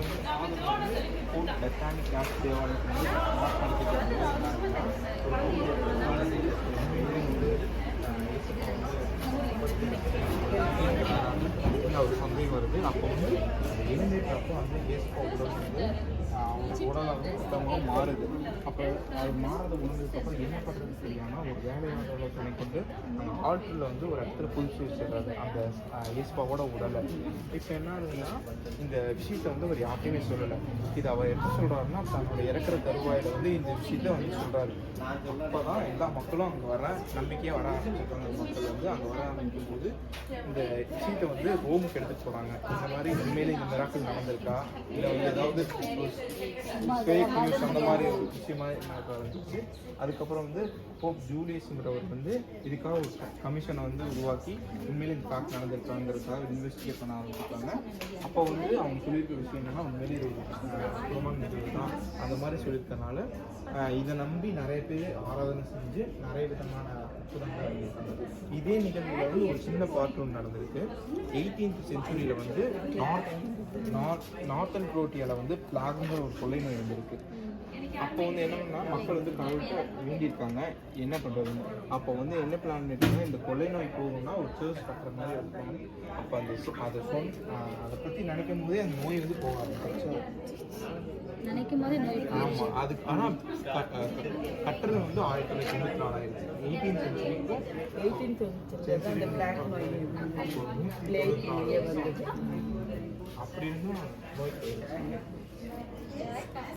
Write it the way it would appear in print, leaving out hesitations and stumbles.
வந்து பெத்தானிக் கேஸ் தேவாலயத்தில் ஒரு சந்தேகம் வருது. அப்போ வந்து எழுந்தேற்றப்போ வந்து ஏசப்பா உடல் வந்து அவங்க உடலாக சுத்தமாக மாறுது. அப்போ அது மாறத உணர்ந்ததுக்கப்புறம் என்ன பண்ணுறதுன்னு தெரியாமல் ஒரு வேலையாளர்களை துணை கொண்டு அந்த ஆல்டரில் வந்து ஒரு இடத்துல புதுசு வச்சிடுறாரு அந்த ஏசப்பாவோட உடலை. இப்போ என்ன ஆகுதுன்னா இந்த விஷயத்தை வந்து அவர் யார்ட்டையுமே சொல்லலை. இது அவர் என்ன சொல்கிறாருன்னா தன்னோட இறக்குற தருவாயில் வந்து இந்த விஷயத்த வந்து சொல்கிறாரு. அப்போ தான் எல்லா மக்களும் அங்கே வர நம்பிக்கையாக வர ஆரம்பிச்சிருக்காங்க. மக்கள் வந்து அங்கே வர ஆரம்பிக்கும் போது இந்த விஷயத்தை வந்து ரோமுக்கு எடுத்துகிட்டு போகிறாங்க. இந்த மாதிரி உண்மையிலே இந்த மிராக்கள் நடந்திருக்கா இல்லை வந்து ஏதாவது ஃபேக் நியூஸ் அந்த மாதிரி ஒரு விஷயமா நடக்க ஆரம்பிச்சு. அதுக்கப்புறம் வந்து போப் ஜூலியஸ்ங்கிறவர் வந்து இதுக்காக ஒரு கமிஷனை வந்து உருவாக்கி உண்மையிலே இந்த ஃபேக்ட் நடந்திருக்காங்கிறதுக்காக இன்வெஸ்டிகேட் பண்ண ஆரம்பிச்சிருக்காங்க. அப்போ வந்து அவங்க சொல்லியிருக்க விஷயம் என்னன்னா உண்மையிலே இது குடும்பம் நிகழ்வு தான் அந்த மாதிரி சொல்லியிருக்கனால இதை நம்பி நிறைய பேர் ஆராதனை செஞ்சு நிறைய விதமான அற்புதங்கள் இருந்திருக்காங்க. இதே நிகழ்வில் வந்து ஒரு சின்ன பார்ட் ஒன்று நடந்திருக்கு. 18th செஞ்சுரியில் வந்து நார்த்தன் குரோட்டியாவில் வந்து பிளாக்ங்கிற ஒரு கொள்ளை நோய் இருந்திருக்கு. அப்போ வந்து என்னன்னா மக்கள் வந்து கடவுள்கிட்ட வேண்டியிருக்காங்க என்ன பண்ணுறதுன்னு. அப்போ வந்து என்ன பிளான் பண்ணிட்டாங்கன்னா இந்த கொள்ளை நோய் போகணும்னா ஒரு சர்ச் கட்டுற மாதிரி இருக்கும். அப்போ அதை பற்றி நினைக்கும் போதே அந்த நோய் வந்து போக ஆரம்பிச்சு நினைக்கும் போதே நோய். ஆமாம் அதுக்கு ஆனால் கட்டுறது வந்து 1994 ஆயிடுச்சு. 18th செஞ்சுரிக்கும் அப்படி இருந்தும் நோய்